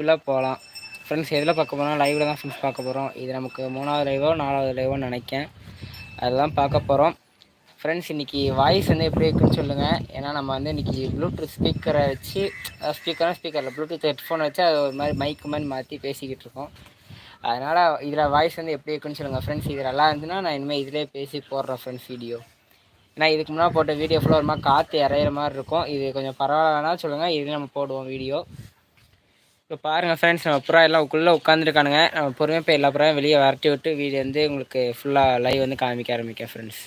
ஃபுல்லாக போகலாம் ஃப்ரெண்ட்ஸ். எதில் பார்க்க போகிறோம்? லைவில் தான் ஃப்ரெண்ட்ஸ் பார்க்க போகிறோம். இது நமக்கு 3வது லைவோ 4வது லைவோன்னு நினைக்கேன். அதுதான் பார்க்க போகிறோம் ஃப்ரெண்ட்ஸ். இன்றைக்கி வாய்ஸ் வந்து எப்படி இருக்குன்னு சொல்லுங்கள். ஏன்னா நம்ம வந்து இன்றைக்கி ப்ளூடூத் ஸ்பீக்கரை வச்சு ஸ்பீக்கரில் ப்ளூடூத் ஹெட்ஃபோனை வச்சு அது ஒரு மாதிரி மைக்கு மாதிரி மாற்றி பேசிக்கிட்டு இருக்கோம். அதனால் இதில் வாய்ஸ் வந்து எப்படி இருக்குன்னு சொல்லுங்கள் ஃப்ரெண்ட்ஸ். இது நல்லா இருந்துச்சுன்னா நான் இனிமேல் இதிலே பேசி போடுறேன் ஃப்ரெண்ட்ஸ் வீடியோ. ஏன்னா இதுக்கு முன்னாடி போட்ட வீடியோ ஃபுல்லாக ஒரு மாதிரி காற்று இறையிற மாதிரி இருக்கும். இது கொஞ்சம் பரவாயில்லனா சொல்லுங்கள், இதுலேயும் நம்ம போடுவோம் வீடியோ. இப்போ பாருங்கள் ஃப்ரெண்ட்ஸ், நம்ம புறா எல்லாம் உள்ளே உட்காந்துருக்கானுங்க. நம்ம பொறுமையாக போய் எல்லா புறாவும் வெளியே விரட்டி விட்டு வீடியோ வந்து உங்களுக்கு ஃபுல்லாக லைவ் வந்து காமிக்க ஆரம்பிக்கேன் ஃப்ரெண்ட்ஸ்.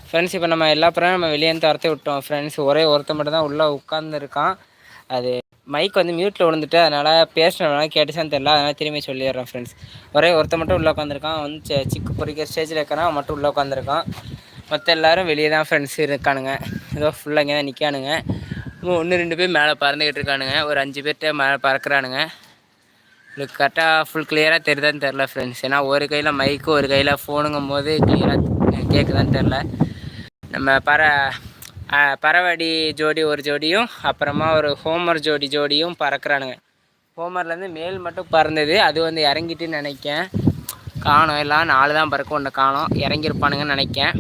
ஃப்ரெண்ட்ஸ், இப்போ நம்ம எல்லா புறாவும் நம்ம வெளியே துரத்தி விட்டோம் ஃப்ரெண்ட்ஸ். ஒரே ஒருத்தன் மட்டும் தான் உள்ளே உட்காந்துருக்கான். அது மைக் வந்து மியூட்டில் விழுந்துட்டு அதனால் பேசுகிறவங்க கேட்டுச்சான்னு தெரியல. அதனால் திரும்பி சொல்லிடுறேன் ஃப்ரெண்ட்ஸ். ஒரே ஒருத்தன் மட்டும் உள்ளே உட்காந்துருக்கான். வந்து சிக்கு பொறிக்கிற ஸ்டேஜில் இருக்கிறான். அவன் மட்டும் உள்ளே உட்காந்துருக்கான். மற்ற எல்லோரும் வெளியே தான் ஃப்ரெண்ட்ஸ் இருக்கானுங்க. ஏதோ ஃபுல்லாக இங்கே தான் நிற்கானுங்க. 1-2 பேர் மேலே பறந்துக்கிட்டு இருக்கானுங்க. ஒரு 5 பேர்கிட்ட மேலே பறக்கிறானுங்க. உங்களுக்கு கரெக்டாக ஃபுல் கிளியராக தெரியுதான்னு தெரில ஃப்ரெண்ட்ஸ். ஏன்னா ஒரு கையில் மைக்கு ஒரு கையில் ஃபோனுங்கும் போது கிளியராக கேட்குதான்னு தெரில. நம்ம பறவடி ஜோடி ஒரு ஜோடியும் அப்புறமா ஒரு ஹோமர் ஜோடியும் பறக்கிறானுங்க. ஹோமர்லேருந்து மேல் மட்டும் பறந்தது, அது வந்து இறங்கிட்டுன்னு நினைக்கேன். காணோம், எல்லாம் 4 தான் பறக்கும், ஒன்று காணோம், இறங்கியிருப்பானுங்கன்னு நினைக்கேன்.